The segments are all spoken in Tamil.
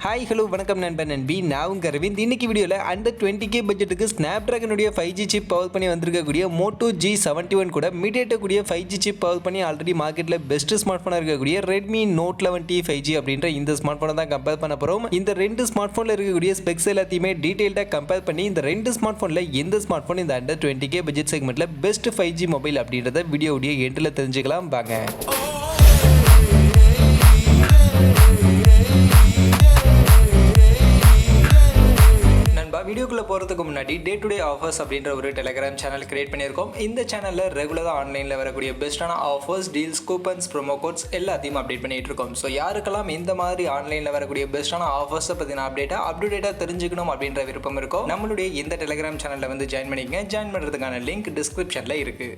ஹாய் ஹலோ வணக்கம் நண்பன் நண்பி நான் உங்கள் அரவிந்த். இன்னைக்கு வீடியோவில் அண்டர் 20K பட்ஜெட்டுக்கு ஸ்னாப்ட்ராகனுடைய 5G சிப் பவர் பண்ணி வந்திருக்கக்கூடிய Moto G71 கூட மீடியாடெக் கூடிய 5G சிப் பவர் பண்ணி ஆல்ரெடி மார்க்கெட்டில் பெஸ்ட் ஸ்மார்ட் ஃபோனாக இருக்கக்கூடிய Redmi Note 11T 5G அப்படின்ற இந்த ஸ்மார்ட் ஃபோனை தான் கம்பேர் பண்ண போகிறோம். இந்த ரெண்டு ஸ்மார்ட் ஃபோனில் இருக்கக்கூடிய ஸ்பெக்ஸ் எல்லாத்தையுமே டீட்டெயில்டாக கம்பேர் பண்ணி இந்த ரெண்டு ஸ்மார்ட் ஃபோனில் எந்த ஸ்மார்ட் ஃபோன் இந்த அண்டர் 20K பட்ஜெட் செக்மெண்ட்டில் பெஸ்ட் 5G மொபைல் அப்படின்றத வீடியோடைய எண்டில் தெரிஞ்சுக்கலாம் வாங்க. வீடியோக்குள்ள போகிறதுக்கு முன்னாடி டே டு டே ஆஃபர்ஸ் அப்படின்ற ஒரு டெலிகிராம் சேனல் கிரியேட் பண்ணியிருக்கோம். இந்த சேனலில் ரெகுலராக ஆன்லைனில் வரக்கூடிய பெஸ்ட்டான offers, deals, coupons, promo quotes எல்லாத்தையும் அப்டேட் பண்ணிட்டு இருக்கோம். ஸோ யாருக்கெல்லாம் இந்த மாதிரி ஆன்லைனில் வரக்கூடிய பெஸ்ட்டான ஆஃபர்ஸை பற்றின அப்டேட்டாக தெரிஞ்சுக்கணும் அப்படின்ற விருப்பம் இருக்கும், நம்மளுடைய இந்த டெலிகிராம் சேனலில் வந்து ஜாயின் பண்ணிக்கங்க. ஜாயின் பண்ணுறதுக்கான லிங்க் டிஸ்கிரிப்ஷனில் இருக்குது.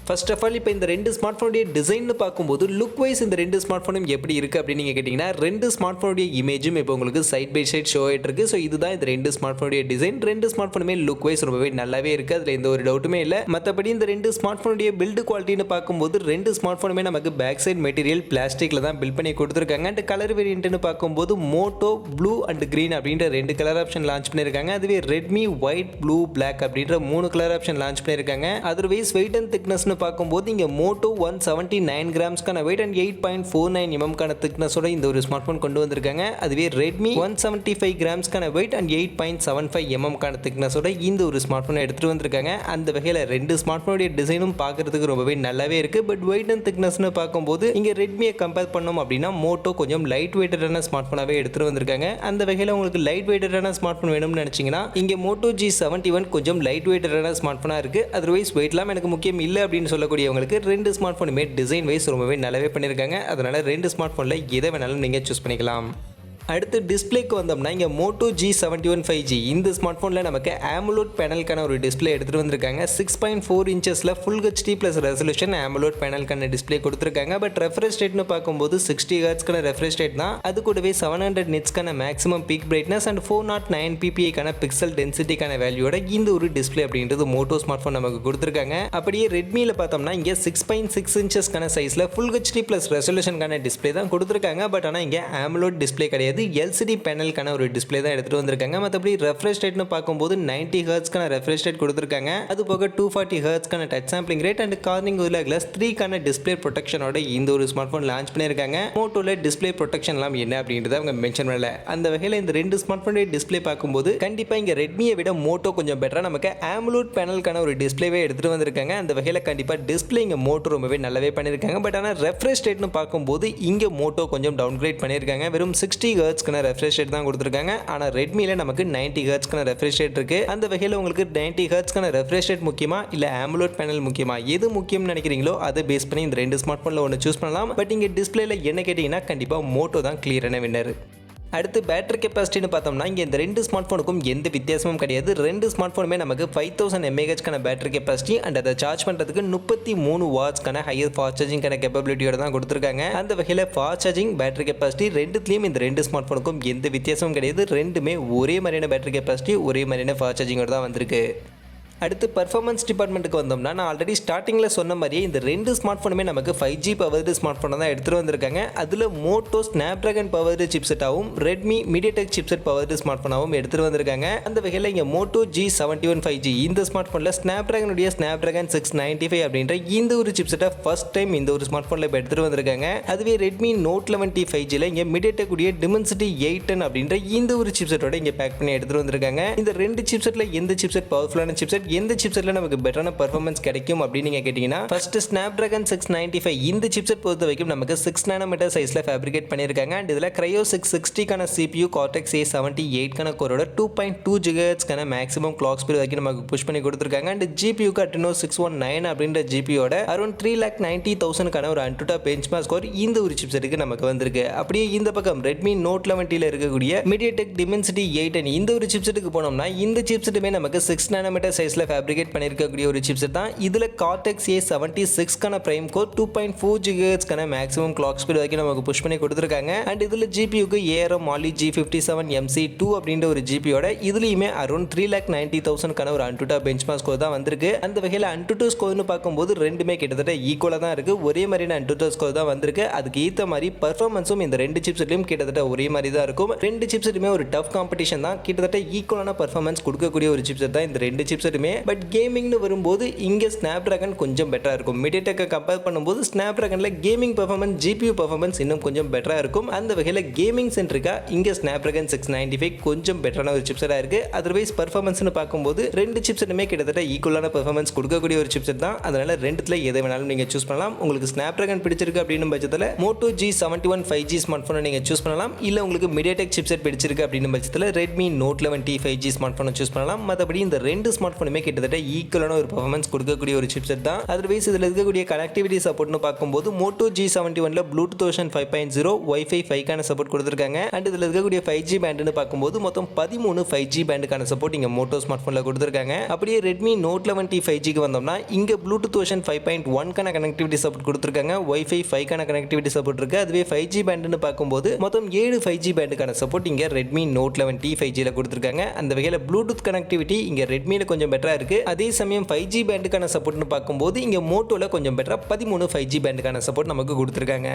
ஃபர்ஸ்ட் ஆஃப் ஆல் இப்போ இந்த ரெண்டு ஸ்மார்ட் ஃபோனுடைய டிசைன்னு பார்க்கும்போது லுக் வைஸ் இந்த ரெண்டு ஸ்மார்ட் ஃபோனும் எப்படி இருக்குது அப்படின்னு நீங்கள் கேட்டிங்கன்னா, ரெண்டு ஸ்மார்ட் ஃபோனுடைய இமேஜும் இப்போ உங்களுக்கு சைட் பை சைட் ஷோ ஆகிட்டு இருக்குது. ஸோ இதுதான் இந்த ரெண்டு ஸ்மார்ட் ஃபோனுடைய டிசைன். ரெண்டு ஸ்மார்ட் ஃபோனுமே லுக் வைஸ் ரொம்பவே நல்லாவே இருக்குது, அதில் எந்த ஒரு டவுட்டுமே இல்லை. மற்றபடி இந்த ரெண்டு ஸ்மார்ட் ஃபோனுடைய பில்டு குவாலிட்டின்னு பார்க்கும்போது ரெண்டு ஸ்மார்ட் ஃபோனுமே நமக்கு பேக் சைட் மெட்டீரியல் பிளாஸ்டிக்கில் தான் பில்ட் பண்ணி கொடுத்துருக்காங்க. அண்ட் கலர் வேரியன்ட்னு பார்க்கும்போது மோட்டோ ப்ளூ அண்ட் க்ரீன் அப்படின்ற ரெண்டு கலர் ஆப்ஷன் லான்ச் பண்ணியிருக்காங்க. அதுவே ரெட்மி ஒயிட், ப்ளூ, பிளாக் அப்படின்ற மூணு கலர் ஆப்ஷன் லான்ச் பண்ணியிருக்காங்க. அதர்வைஸ் வெயிட் அண்ட் திக்னஸ்னு பார்க்கும்போது இங்கே மோட்டோ 179 கிராம்ஸ்க்கான வெயிட் அண்ட் 8.49 mm திக்னஸோட இந்த ஒரு ஸ்மார்ட் ஃபோன் கொண்டு வந்திருக்காங்க. அதுவே ரெட்மி 175 கிராம்ஸ்க்கான வெயிட் அண்ட் 8.75 mm திக்னஸோட இந்த ஒரு ஸ்மார்ட் ஃபோனை எடுத்துட்டு வந்திருக்காங்க. அந்த வகையில் ரெண்டு ஸ்மார்ட் ஃபோனுடைய டிசைனும் பார்க்கறதுக்கு ரொம்பவே நல்லாவே இருக்கு. பட் வெயிட் அண்ட் திக்னஸ்னு பார்க்கும்போது இங்கே ரெட்மியை கம்பேர் பண்ணோம் அப்படின்னா மோட்டோ கொஞ்சம் லைட் வெயிட்டடான ஸ்மார்ட் ஃபோனாகவே எடுத்துட்டு வந்திருக்காங்க. அந்த வகையில் உங்களுக்கு லைட் வெயிட்டடான ஸ்மார்ட் ஃபோன் வேணும்னு நினைச்சீங்கன்னா இங்கே மோட்டோ G71 கொஞ்சம் லைட் வெயிட்டடான ஸ்மார்ட் ஃபோனாக இருக்கு. அதர்வைஸ் வெயிட்லாம் எனக்கு முக்கியம் இல்லை அப்படின்னு சொல்லக்கூடியவங்களுக்கு ரெண்டு ஸ்மார்ட் ஃபோனுமே டிசைன் வைஸ் ரொம்பவே நல்லாவே பண்ணியிருக்காங்க. அதனால ரெண்டு ஸ்மார்ட் ஃபோனில் எதை வேணாலும் நீங்கள் சூஸ் பண்ணிக்கலாம். அடுத்து டிஸ்பிளேக்கு வந்தோம்னா இங்கே Moto G71 5G இந்த ஸ்மார்ட் ஃபோனில் நமக்கு AMOLED பேனலுக்கான ஒரு டிஸ்பிளே எடுத்துகிட்டு வந்திருக்காங்க. 6.4 இன்ச்சஸில் full HD plus resolution AMOLED பேனலுக்கான டிஸ்பிளே கொடுத்துருக்காங்க. பட் ரெஃப்ரெஷ் ரேட்னு பார்க்கும்போது 60 ஹெர்ட்ஸ்க்கான ரெஃப்ரெஷ் ரேட் தான். அது கூடவே 700 நிட்ஸ்க்கான maximum peak brightness and 409 ppi pixel டென்சிட்டிக்கான வேல்யூட இந்த ஒரு டிஸ்பிளே அப்படின்றது மோட்டோ ஸ்மார்ட் ஃபோன் நமக்கு கொடுத்துருக்காங்க. அப்படியே ரெட்மியில் பார்த்தோம்னா இங்கே 6.6 இன்ச்சஸ்க்கான சைஸில் ஃபுல் HD ப்ளஸ் ரெசல்யூஷனுக்கான டிஸ்பிளே தான் கொடுத்துருக்காங்க. பட் ஆனால் இங்கே AMOLED டிஸ்பிளே கிடையாது, LCD பேனலுக்கான ஒரு டிஸ்பிளே தான் எடுத்துட்டு வந்திருக்காங்க. மற்றபடி ரெஃப்ரெஷ் ரேட்னு பார்க்கும்போது 90 ஹெர்ட்ஸ்க்கான ரெஃப்ரெஷ் ரேட் கொடுத்துருக்காங்க. அது போக 240 ஹெர்ட்ஸ்க்கான touch sampling rate and Corning glass 3க்கான டிஸ்பிளே ப்ரொடெக்ஷனோட இந்த ஒரு ஸ்மார்ட் ஃபோன் லான்ச் பண்ணியிருக்காங்க. மோட்டோல டிஸ்பிளே ப்ரொடெக்ஷன்லாம் என்ன அப்படின்றத அவங்க மென்ஷன் பண்ணல. அந்த வகையில் இந்த ரெண்டு ஸ்மார்ட் ஃபோனுடைய டிஸ்பிளே பார்க்கும்போது கண்டிப்பாக இங்கே ரெட்மியை விட மோட்டோ கொஞ்சம் பெட்டராக நமக்கு AMOLED பேனலுக்கான ஒரு டிஸ்பிளேவே எடுத்துட்டு வந்திருக்காங்க. அந்த வகையில் கண்டிப்பாக டிஸ்பிளே இங்கே மோட்டோ ரொம்பவே நல்லாவே பண்ணியிருக்காங்க. பட் ஆனால் ரெஃப்ரெஷ் ரேட்னு பார்க்கும்போது இங்கே மோட்டோ கொஞ்சம் டவுன்கிரேட் பண்ணியிருக்காங்க. வெறும் 60 ஹெர்ட்ஸ்க்கான ரெஃப்ரெஷ் ரேட் தான் கொடுத்துருக்காங்க. ஆனால் ரெட்மியில் நமக்கு 90 ஹெர்ட்ஸ்க்கான ரெஃப்ரெஷ் ரேட் இருக்கு. அந்த வகையில் உங்களுக்கு 90 ஹெர்ட்ஸ்க்கான ரெஃப்ரெஷ் ரேட் முக்கியமா இல்லை AMOLED பேனல் முக்கியமா, எது முக்கியம்னு நினைக்கிறீங்களோ அதை பேஸ் பண்ணி இந்த ரெண்டு ஸ்மார்ட் ஃபோனில் ஒன்று சூஸ் பண்ணலாம். பட் இங்கே டிஸ்பிளேல என்ன கேட்டிங்கன்னா கண்டிப்பாக மோட்டோ தான் கிளியரான வின்னர். அடுத்து பேட்டரி கெப்பாசிட்டின்னு பார்த்தோம்னா இங்கே இந்த ரெண்டு ஸ்மார்ட் ஃபோனுக்கும் எந்த வித்தியாசமும் கிடையாது. ரெண்டு ஸ்மார்ட் ஃபோனுமே நமக்கு 5000 mAhக்கான பேட்டரி கெப்பாசிட்டி அண்ட் அதை சார்ஜ் பண்ணுறதுக்கு 33 வாட்ஸ்க்கான ஹையர் ஃபாஸ்ட் சார்ஜிங்கான கேப்பபிலிட்டியோட தான் கொடுத்துருக்காங்க. அந்த வகையில் ஃபாஸ்ட் சார்ஜிங், பேட்டரி கெப்பாசிட்டி ரெண்டுத்துலேயும் இந்த ரெண்டு ஸ்மார்ட் ஃபோனுக்கும் எந்த வித்தியாசமும் கிடையாது. ரெண்டுமே ஒரே மாதிரியான பேட்டரி கெப்பாசிட்டி, ஒரே மாதிரியான ஃபாஸ்ட் சார்ஜிங்கோட தான் வந்திருக்கு. அடுத்து பர்ஃபார்மன்ஸ் டிபார்ட்மெண்ட்டுக்கு வந்தோம்னா நான் ஆல்ரெடி ஸ்டார்டிங்கில் சொன்ன மாதிரியே இந்த ரெண்டு ஸ்மார்ட் ஃபோனுமே நமக்கு 5G பவர்டு ஸ்மார்ட் ஃபோனை தான் எடுத்துகிட்டு வந்திருக்காங்க. அதில் மோட்டோ ஸ்னாப்ட்ராகன் பவர்டு சிப்செட்டாகவும் Redmi MediaTek chipset powered smart ஃபோனாகவும் எடுத்துகிட்டு வந்திருக்காங்க. அந்த வகையில் இங்கே Moto G71 5G இந்த ஸ்மார்ட் ஃபோனில் ஸ்னாப்ட்ராகனுடைய ஸ்னாப்ட்ராகன் 695 அப்படின்ற இந்த ஒரு சிப்செட்டை ஃபர்ஸ்ட் டைம் இந்த ஒரு ஸ்மார்ட் ஃபோனில் இப்போ எடுத்துகிட்டு வந்திருக்காங்க. அதுவே ரெட்மி Note 11T 5Gல இங்கே மீடியாடெக் உடைய Dimensity 810 அப்படின்ற இந்த ஒரு சிப்செட்டோட இங்கே பேக் பண்ணி எடுத்துகிட்டு வந்திருக்காங்க. இந்த ரெண்டு சிப்செட்டில் எந்த சிப்செட் பவர்ஃபுல்லான சிப்செட், எந்த சிப்செட்ல நமக்கு பெட்டரான பெர்ஃபார்மன்ஸ் கிடைக்கும் அப்படின்னு நீங்க கேட்டீங்கன்னா ஃபர்ஸ்ட் ஸ்னாப்ட்ராகன் 695 இந்த சிப்செட் பொறுத்த வரைக்கும் நமக்கு 6 nm சைஸ்ல ஃபேப்ரிகேட் பண்ணிருக்காங்க. அண்ட் இதுல Cryo 660 கான CPU, Cortex A78 கான கோரோட 2.2 GHz கான மேக்ஸிமம் கிளாக் ஸ்பீட் வரைக்கும் நமக்கு புஷ் பண்ணி கொடுத்திருக்காங்க. அண்ட் GPU க்கு Adreno 619 அப்படின்ற GPU ஓட அரௌண்ட் 3,90,000 கான ஒரு AnTuTu பெஞ்ச்மார்க் ஸ்கோர் இந்த ஒரு சிப்செட்டுக்கு நமக்கு வந்திருக்கு. அப்படியே இந்த பக்கம் Redmi Note 11T ல இருக்கக்கூடிய Mediatek Dimensity 810 இந்த ஒரு சிப்செட்டுக்கு போனோம்னா இந்த சிப்செட்டுமே நமக்கு 6 nm சைஸ்ல யூஎஸ்ல ஃபேப்ரிகேட் பண்ணியிருக்கக்கூடிய ஒரு சிப்செட் தான். இதில் கார்டெக்ஸ் A76 கான பிரைம் கோர் 2.4 GHz கான மேக்ஸிமம் கிளாக் ஸ்பீட் வரைக்கும் நமக்கு புஷ் பண்ணி கொடுத்துருக்காங்க. அண்ட் இதில் ஜிபியூக்கு ARM Mali G57MC2 அப்படின்ற ஒரு ஜிபியோட இதுலையுமே அரௌண்ட் 3,90,000 கான ஒரு AnTuTu பெஞ்ச்மார்க் ஸ்கோர் தான் வந்திருக்கு. அந்த வகையில் AnTuTu ஸ்கோர்னு பார்க்கும்போது ரெண்டுமே கிட்டத்தட்ட ஈக்குவலாக தான் இருக்கு. ஒரே மாதிரியான AnTuTu ஸ்கோர் தான் வந்திருக்கு. அதுக்கு ஏற்ற மாதிரி பர்ஃபார்மன்ஸும் இந்த ரெண்டு சிப்செட்லையும் கிட்டத்தட்ட ஒரே மாதிரி தான் இருக்கும். ரெண்டு சிப்செட்டுமே ஒரு டஃப் காம்படிஷன் தான். கிட்டத்தட்ட ஈக்குவலான பர்ஃபார்மன்ஸ் கொடுக்கக்கூடிய ஒரு சிப்செட் தான் இந்த ரெண்டு சிப்செட்டுமே. பட் கேமிங்னு வரும்போது இங்கே ஸ்னாப்டிராகன் கொஞ்சம் பெட்டராக இருக்கும். மீடியாடெக்கை கம்பேர் பண்ணும்போது ஸ்னாப்டிராகனில் கேமிங் பர்ஃபார்மன்ஸ் ஜிபியூ பர்ஃபார்மன்ஸ் இன்னும் கொஞ்சம் பெட்டராக இருக்கும். அந்த வகையில் கேமிங் சென்ட்ரிக்கா இங்கே ஸ்னாப்டிராகன் 695 கொஞ்சம் பெட்டரான ஒரு சிப்செட்டாக இருக்கு. அதர்வைஸ் பர்ஃபார்மன்ஸ்னு பார்க்கும்போது ரெண்டு சிப்செட்டுமே கிட்டத்தட்ட ஈக்குவலான பர்ஃபார்மன்ஸ் கொடுக்கக்கூடிய ஒரு சிப்செட் தான். அதனால ரெண்டுத்துல எதை வேணாலும் நீங்க சூஸ் பண்ணலாம். உங்களுக்கு ஸ்னாப்டிராகன் பிடிச்சிருக்கு அப்படின்னு பட்சத்தில் Moto G71 5G ஸ்மார்ட் போனை நீங்க சூஸ் பண்ணலாம். இல்ல உங்களுக்கு மீடியாடெக் சிப்செட் பிடிச்சிருக்கு அப்படின்னு பட்சத்தில் Redmi Note 11T 5G smart போனை சூஸ் பண்ணலாம். மற்றபடி இந்த ரெண்டு ஸ்மார்ட் போனுமே கிட்டத்தட்ட ஈக்குவலான ஒரு பர்ஃபார்மன்ஸ் கொடுக்கக்கூடிய ஒரு சிப்செட் தான். அதர்வைஸ் இதில் இருக்கக்கூடிய கனெக்டிவிட்டி சப்போர்ட்னு பார்க்கும்போது Moto G71ல Bluetooth version 5.0 Wi-Fi 5 கான சப்போர்ட் கொடுத்திருக்காங்க. அண்ட் இதில் இருக்கக்கூடிய 5G பேண்ட்னு பார்க்கும்போது மொத்தம் 13 5G பேண்டுக்கான சப்போர்ட் இங்க Moto ஸ்மார்ட் போன்ல கொடுத்திருக்காங்க. அப்படியே Redmi Note 11T 5G க்கு வந்தோம்னா இங்க Bluetooth version 5.1 கான கனெக்டிவிட்டி சப்போர்ட் கொடுத்திருக்காங்க. Wi-Fi 5 கான கனெக்டிவிட்டி சப்போர்ட் இருக்கு. அதுவே 5G பேண்ட்னு பார்க்கும்போது மொத்தம் 7 5G பேண்டுக்கான சப்போர்ட் இங்க Redmi Note 11T 5G ல கொடுத்திருக்காங்க. அந்த வகையில Bluetooth கனெக்டிவிட்டி இங்க Redmi ல கொஞ்சம் பெட்டரா இருக்கு. அதே சமயம் 5G பேண்டுக்கான சப்போர்ட்னு பார்க்கும்போது இங்க Motoல கொஞ்சம் பெட்டரா 13 5G பேண்டுக்கான சப்போர்ட் நமக்கு கொடுத்திருக்காங்க.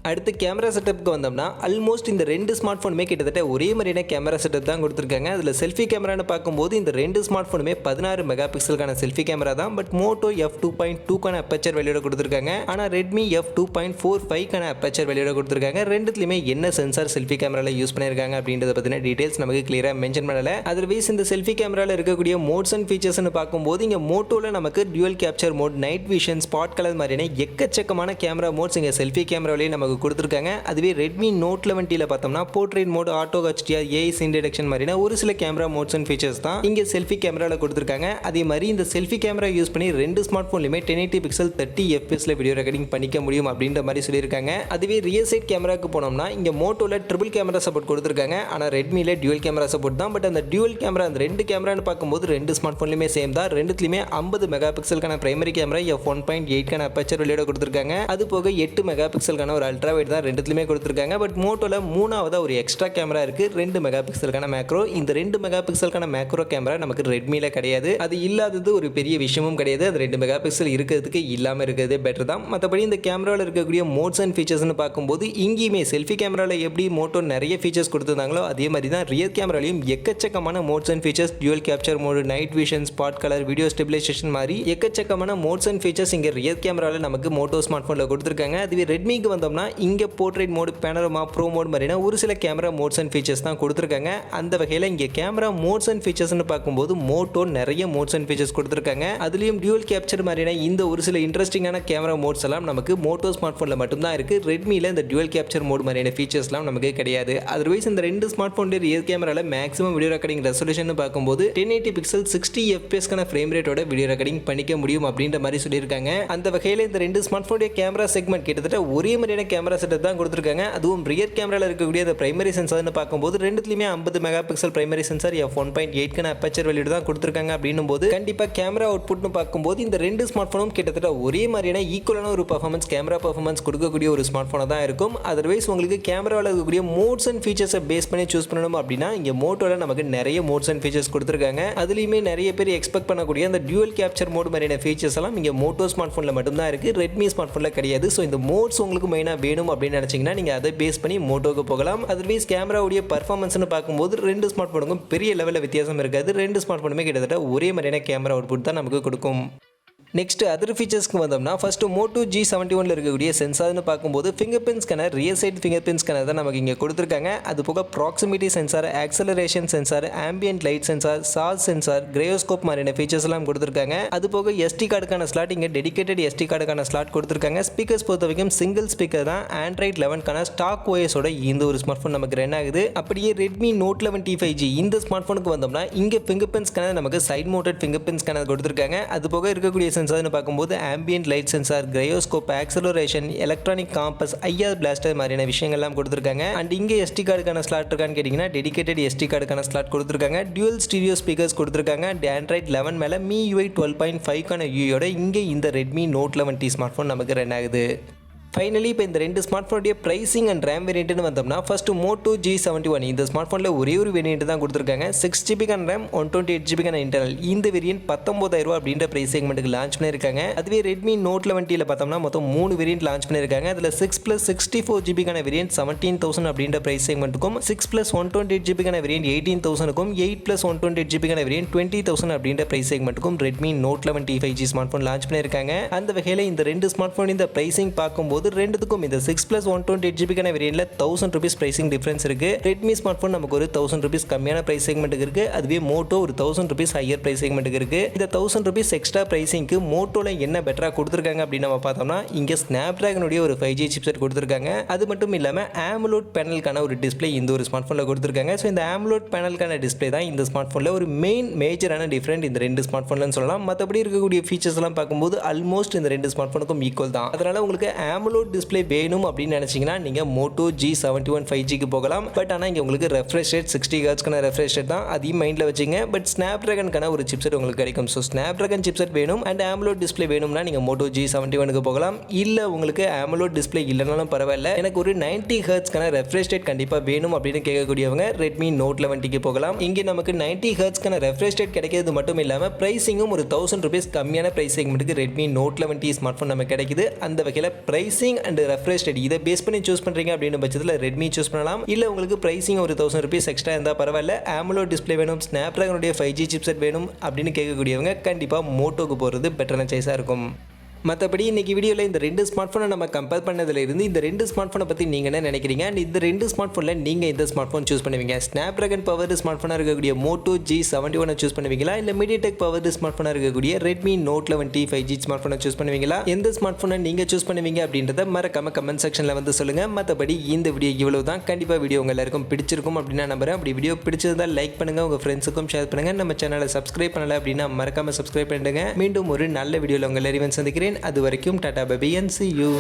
அடுத்து கேமரா செட்டப்புக்கு வந்தோம்னா ஆல்மோஸ்ட் இந்த ரெண்டு ஸ்மார்ட் ஃபோனுமே கிட்டத்தட்ட ஒரே மாதிரியான கேமரா செட்டப் தான் கொடுத்துருக்காங்க. அதில் செல்ஃபி கேமரான்னு பார்க்கும்போது இந்த ரெண்டு ஸ்மார்ட் ஃபோனுமே 16 மெகா பிக்சலுக்கான செல்ஃபி கேமரா தான். பட் Moto F2.2 கான அப்பேச்சர் வெளியோட கொடுத்துருக்காங்க. ஆனால் Redmi F2.45 கான அப்பேச்சர் வெளியோட கொடுத்துருக்காங்க. ரெண்டுத்துலையுமே என்ன சென்சார் செல்ஃபி கேமராவில் யூஸ் பண்ணியிருக்காங்க அப்படின்றத பற்றின டீடைல்ஸ் நமக்கு கிளியராக மென்ஷன் பண்ணல. அதர்வைஸ் இந்த செல்ஃபி கேமராவில் இருக்கக்கூடிய மோட்ஸ் அண்ட் ஃபீச்சர்ஸ்னு பார்க்கும்போது இங்கே மோட்டோவில் நமக்கு dual capture mode, night vision, spot colour மாதிரியான எக்கச்சக்கமான கேமரா மோட்ஸ் இங்கே செல்ஃபி கேமராவிலேயே நமக்கு கொடுத்துருக்காங்க. அதுவே Redmi Note 11Tல பார்த்தோம்னா portrait mode, auto HDR, AI scene detection மாதிரியான ஒரு சில கேமரா மோட்ஸ் அண்ட் ஃபீச்சர்ஸ் தான் இங்கே செல்ஃபி கேமராவில் கொடுத்துருக்காங்க. அதே மாதிரி இந்த செல்ஃபி கேமரா யூஸ் பண்ணி ரெண்டு ஸ்மார்ட் ஃபோன்லையுமே 1080 பிக்சல் 30 FPS வீடியோ ரெக்கார்டிங் பண்ணிக்க முடியும் அப்படின்ற மாதிரி சொல்லியிருக்காங்க. அதுவே ரியல் சைட் கேமராக்கு போனோம்னா இங்கே மோட்டோவில் ட்ரிபிள் கேமரா சப்போர்ட் கொடுத்துருக்காங்க. ஆனால் ரெட்மியில் டியூவல் கேமரா சப்போர்ட் தான். பட் அந்த டியூவல் கேமரா அந்த ரெண்டு கேமரான்னு பார்க்கும்போது ரெண்டு ஸ்மார்ட் ஃபோன்லையுமே சேம் தான். ரெண்டுத்துலையுமே 50 மெகா பிக்சலுக்கான பிரைமரி கேமரா F1.8 கான அப்பேச்சர் வெளியோட கொடுத்துருக்காங்க. அது போக 8 மெகா பிக்சலுக்கான ஒரு அல்ட்ரா வைட் தான் ரெண்டுத்துலையுமே கொடுத்துருக்காங்க. பட் மோட்டோல மூணாவதா ஒரு எக்ஸ்ட்ரா கேமரா இருக்கு, 2 மெகா பிக்சலுக்கான மேக்ரோ. இந்த 2 மெகா பிக்சலுக்கான மேக்ரோ கேமரா நமக்கு ரெட்மில கிடையாது. அது இல்லாதது ஒரு பெரிய விஷயமும் கிடையாது. அது 2 மெகா பிக்சல் இருக்கிறதுக்கு இல்லாமல் இருக்கிறது பெட்டர் தான். மற்றபடி இந்த கேமராவில் இருக்கக்கூடிய மோட்ஸ் அண்ட் ஃபீச்சர்ஸ்னு பார்க்கும்போது இங்கேயுமே செல்ஃபி கேமராவில் எப்படி மோட்டோ நிறைய ஃபீச்சர்ஸ் கொடுத்துருந்தாங்களோ அதே மாதிரி தான் ரியல் கேமராலையும் எக்கச்சக்கமான modes and features, dual capture mode, night vision, spot colour, video stabilisation மாதிரி எக்கச்சக்கமான மோட்ஸ் அண்ட் ஃபீச்சர்ஸ் இங்கே ரியல் கேமராவில் நமக்கு மோட்டோ ஸ்மார்ட் ஃபோனில் கொடுத்துருக்காங்க. அதுவே ரெட்மிக்கு வந்தோம்னா இங்கே portrait mode, panorama, pro mode மாதிரினா ஒரு சில கேமரா மோட்ஸ் அண்ட் ஃபீச்சர்ஸ் தான் கொடுத்துருக்காங்க. அந்த வகையில் இங்கே கேமரா மோட்ஸ் அண்ட் ஃபீச்சர்ஸ்னு பார்க்கும்போது மோட்டோ நிறைய மோட்ஸ் அண்ட் ஃபீச்சர்ஸ் கொடுத்துருக்காங்க. அதுலேயும் டியூவல் கேப்சர் மாதிரினா இந்த ஒரு சில இன்ட்ரெஸ்டிங்கான கேமரா மோட்ஸ் எல்லாம் நமக்கு மோட்டோ ஸ்மார்ட் ஃபோனில் மட்டும்தான் இருக்குது. ரெட்மியில் இந்த டியூவல் கேப்சர் மோட் மாதிரியான ஃபீச்சர்ஸ்லாம் நமக்கு கிடையாது. அதர்வைஸ் இந்த ரெண்டு ஸ்மார்ட் ஃபோன்லேயே ரியல் கேமராவில் மேக்ஸிமம் வீடியோ ரெக்கார்டிங் ரெசல்யூஷன் பார்க்கும்போது 1080 பிக்சல் 60 FPS ஃப்ரேம் ரேட்டோட வீடியோ ரெக்கார்டிங் பண்ணிக்க முடியும் அப்படின்ற மாதிரி சொல்லியிருக்காங்க. அந்த வகையில் இந்த ரெண்டு ஸ்மார்ட் ஃபோனுடைய கேமரா செக்மெண்ட் கிட்டத்தட்ட ஒரே மாதிரியான கேமரா செட்டப் தான் கொடுத்துருக்காங்க. அதுவும் ரியர் கேமரால இருக்கக்கூடிய அந்த பிரைமரி சென்சார்னு பார்க்கும்போது ரெண்டுத்துலயுமே 50 mega pixel primary sensor F1.8 கான அப்பேச்சர் வெளியீடு தான் கொடுத்துருக்காங்க. அப்படின்னும் போது கண்டிப்பா கேமரா அவுட்புட்னு பார்க்கும்போது இந்த ரெண்டு ஸ்மார்ட் போனும் கிட்டத்தட்ட ஒரே மாதிரியான ஈக்குவலான ஒரு பெர்ஃபார்மன்ஸ், கேமரா பெர்ஃபார்மன்ஸ் கொடுக்கக்கூடிய ஒரு ஸ்மார்ட் போனா தான் இருக்கும். அதர்வைஸ் உங்களுக்கு கேமராவில் இருக்கக்கூடிய மோட்ஸ் அண்ட் ஃபீச்சர்ஸை பேஸ் பண்ணி சூஸ் பண்ணணும் அப்படின்னா இங்க மோட்டோல நமக்கு நிறைய மோட்ஸ் அண்ட் ஃபீச்சர்ஸ் கொடுத்துருக்காங்க. அதுலயுமே நிறைய பேர் எக்ஸ்பெக்ட் பண்ணக்கூடிய அந்த டியூவல் கேப்சர் மோட் மாதிரியான ஃபீச்சர்ஸ் எல்லாம் இங்க மோட்டோ ஸ்மார்ட் போன்ல மட்டும் தான் இருக்கு, ரெட்மி ஸ்மார்ட் போன்ல கிடையாது. ஸோ இந்த மோட்ஸ் உங்களுக்கு மெயினா வேணும் அப்படின்னு நினைச்சீங்கன்னா நீங்க அதை பேஸ் பண்ணி மோட்டோக்கு போகலாம். அதர்வைஸ் கேமராவுடைய பர்ஃபார்மன்ஸ்னு பார்க்கும்போது ரெண்டு ஸ்மார்ட் போனுக்கும் பெரிய லெவலில் வித்தியாசம் இருக்காது. ரெண்டு ஸ்மார்ட் போனுமே கிட்டத்தட்ட ஒரே மாதிரியான கேமரா அவுட்புட் தான் நமக்கு கொடுக்கும். நெக்ஸ்ட் அதர் ஃபீச்சர்ஸ்க்கு வந்தோம்னா ஃபர்ஸ்ட் Moto G71ல இருக்கக்கூடிய சென்சார்னு பார்க்கும்போது fingerprint scanner, real side fingerprint scanner தான் நமக்கு இங்கே கொடுத்துருக்காங்க. அது போக proximity sensor, acceleration sensor, ambient light sensor, charge sensor, gyroscope மாதிரியான ஃபீச்சர்ஸ் எல்லாம் கொடுத்துருக்காங்க. அது போக SD கார்டுக்கான ஸ்லாட், இங்கே டெடிகேட்டட் SD கார்டுக்கான ஸ்லாட் கொடுத்துருக்காங்க. ஸ்பீக்கர்ஸ் பொறுத்த வரைக்கும் சிங்கிள் ஸ்பீக்கர் தான். Android 11 ஸ்டாக் OS-ஓட இந்த ஒரு ஸ்மார்ட் ஃபோன் நமக்கு ரன் ஆகுது. அப்படியே Redmi Note 11T 5G இந்த ஸ்மார்ட் ஃபோனுக்கு வந்தோம்னா இங்கே ஃபிங்கர் பிரிண்ட் ஸ்கேனர் நமக்கு side mounted fingerprint scanner கொடுத்துருக்காங்க. அது போக இருக்கக்கூடிய சென்சார்னு பார்க்கும்போது ambient light sensor, gyroscope, acceleration, electronic compass, IR blaster மாதிரியான விஷயங்கள்லாம் கொடுத்துருக்காங்க. அண்ட் இங்கே எஸ்டி கார்டுக்கான ஸ்லாட் இருக்கான்னு கேட்டிங்கன்னா டெடிகேட்டட் எஸ்டி கார்டுக்கான ஸ்லாட் கொடுத்துருக்காங்க. டியூவல் ஸ்டீரியோ ஸ்பீக்கர்ஸ் கொடுத்துருக்காங்க. அண்ட் ஆண்ட்ராய்ட் 11 மேலே MIUI 12.5க்கான யூயோட இங்கே இந்த Redmi Note 11T smartphone நமக்கு ரன் ஆகுது. ஃபைனலி இப்போ இந்த ரெண்டு ஸ்மார்ட் ஃபோனுடைய ப்ரைசிங் அண்ட் ரேம் வேரியண்ட்னு வந்தோம்னா ஃபர்ஸ்ட் Moto G71 இந்த ஸ்மார்ட் ஃபோனில் ஒரே ஒரு வேரியண்ட் தான் கொடுத்துருக்காங்க. 6GB RAM 128GB internal. இந்த வேரியண்ட் 19,000 அப்படின்ற ப்ரைஸ் செக்மெண்ட்டுக்கு லான்ச் பண்ணியிருக்காங்க. அதுவே ரெட்மி நோட் 11Tல பார்த்தோம்னா மொத்தம் 3 வேரியண்ட் லான்ச் பண்ணியிருக்காங்க. அதில் 6+64GB வேரியண்ட் 17,000 அப்படின்ற ப்ரைஸ் செக்மெண்ட்டுக்கும் 6+128GB வேரியண்ட் 18,000க்கும் 8+128GB வேரியண்ட் 20,000 அப்படின்ற ப்ரைஸ் செக்மெண்ட்டுக்கும் Redmi Note 11T 5G smartphone launch பண்ணியிருக்காங்க. அந்த வகையில் இந்த ரெண்டு ஸ்மார்ட் ஃபோன் இந்த ப்ரைசிங் பார்க்கும்போது ரெண்டுத்துக்கும் இந்த 6+128GB வேரியண்ட்ல 1000 ரூபீஸ் பிரைசிங் டிஃபரன்ஸ் இருக்கு. ரெட்மி ஸ்மார்ட் ஃபோன் நமக்கு ஒரு 1000 ரூபீஸ் கம்மியான பிரைஸ் செக்மெண்ட்டுக்கு இருக்கு. அதுவே மோட்டோ ஒரு 1000 ரூபீஸ் ஹையர் பிரைஸ் செக்மெண்ட்டுக்கு இருக்கு. இந்த 1000 ரூபீஸ் எக்ஸ்ட்ரா பிரைசிங்க்கு மோட்டோல என்ன பெட்டரா கொடுத்துருக்காங்க அப்படின்னு நம்ம பார்த்தோம்னா இங்க ஸ்னாப்டிராகனுடைய ஒரு 5G சிப்செட் கொடுத்துருக்காங்க. அது மட்டும் இல்லாம AMOLED பேனலுக்கான ஒரு டிஸ்பிளே இந்த ஒரு ஸ்மார்ட் போன்ல கொடுத்துருக்காங்க. ஸோ இந்த AMOLED பேனலுக்கான டிஸ்பிளே தான் இந்த ஸ்மார்ட் போன்ல ஒரு மேஜரான டிஃபரெண்ட் இந்த ரெண்டு ஸ்மார்ட் போன்லன்னு சொல்லலாம். மற்றபடி இருக்கக்கூடிய ஃபீச்சர்ஸ் எல்லாம் பார்க்கும்போது ஆல்மோஸ்ட் இந்த ரெண்டு ஸ்மார்ட் போனுக்கும் ஈக்குவல் தான். அதனால உங்களுக்கு AMOLED டிஸ்பிளே வேணும் அப்படின்னு நினைச்சீங்கன்னா நீங்க Moto G71 5Gக்கு போகலாம். பட் ஆனால் இங்கே உங்களுக்கு ரெஃப்ரெஷ் ரேட் 60Hzக்கான ரெஃப்ரெஷ் ரேட் தான், அதையும் மைண்டில் வச்சுங்க. பட் ஸ்னாப்டிராகனுக்கான ஒரு சிப்செட் உங்களுக்கு கிடைக்கும். ஸோ ஸ்னாப்டிராகன் சிப்செட் வேணும் அண்ட் AMOLED டிஸ்பிளே வேணும்னா நீங்கள் Moto G71க்கு போகலாம். இல்லை உங்களுக்கு AMOLED டிஸ்பிளே இல்லைனாலும் பரவாயில்ல, எனக்கு ஒரு 90Hzக்கான ரெஃப்ரெஷ் ரேட் கண்டிப்பாக வேணும் அப்படின்னு கேட்கக்கூடியவங்க ரெட்மி நோட் 11Tக்கு போகலாம். இங்கே நமக்கு 90Hzக்கான ரெஃப்ரெஷ் ரேட் கிடைக்கிறது மட்டும் இல்லாமல் ப்ரைசிங்கும் ஒரு 1000 ரூபீஸ் கம்மியான ப்ரைஸ் செக்மெண்ட்டுக்கு Redmi Note 11T smartphone நமக்கு கிடைக்குது. அந்த வகையில் ப்ரைசிங் அண்ட் ரெஃப்ரெஷ் ரேட் இதை பேஸ் பண்ணி சூஸ் பண்ணுறீங்க அப்படின்னு பட்சத்தில் ரெட்மி சூஸ் பண்ணலாம். இல்லை உங்களுக்கு ப்ரைசிங் ஒரு 1000 ரூபீஸ் எக்ஸ்ட்ரா இருந்தால் பரவாயில்ல, AMOLED டிஸ்பிளே வேணும், ஸ்னாப்டிராகனுடைய 5G சிப்செட் வேணும் அப்படின்னு கேட்கக்கூடியவங்க கண்டிப்பாக மோட்டோக்கு போகிறது பெட்டரான சாய்ஸாக இருக்கும். மற்றபடி இன்றைக்கி வீடியோவில் இந்த ரெண்டு ஸ்மார்ட் ஃபோனை நம்ம கம்பேர் பண்ணதிலிருந்து இந்த ரெண்டு ஸ்மார்ட் ஃபோனை பற்றி நீங்கள் என்ன நினைக்கிறீங்க அண்ட் இந்த ரெண்டு ஸ்மார்ட் ஃபோனில் நீங்கள் இந்த ஸ்மார்ட் ஃபோன் சூஸ் பண்ணுவீங்க? ஸ்னாப்டிராகன் பவர்டு ஸ்மார்ட் ஃபோனாக இருக்கக்கூடிய Moto G71 சூஸ் பண்ணுவீங்களா? இல்லை Mediatek பவர்டு ஸ்மார்ட் ஃபோனாக இருக்கக்கூடிய Redmi Note 11T 5G smart ஃபோனை சூஸ் பண்ணுவீங்களா? எந்த ஸ்மார்ட் ஃபோனை நீங்கள் சூஸ் பண்ணுவீங்க அப்படின்றத மறக்காம கமெண்ட் செக்ஷனில் வந்து சொல்லுங்கள். மற்றபடி இந்த வீடியோ இவ்வளவு தான். கண்டிப்பாக வீடியோ உங்கள் எல்லாருக்கும் பிடிச்சிருக்கும் அப்படின்னு நான் நம்புறேன். அப்படி வீடியோ பிடிச்சிருந்தால் லைக் பண்ணுங்கள், உங்கள் ஃப்ரெண்ட்ஸுக்கும் ஷேர் பண்ணுங்கள். நம்ம சேனலை சப்ஸ்கிரைப் பண்ணலை அப்படின்னா மறக்காம சப்ஸ்கிரைப் பண்ணிடுங்க. மீண்டும் ஒரு நல்ல வீடியோவில் உங்கள் எல்லாரையும் சந்திக்கிறேன். அது வரைக்கும் tata bye bye and see you.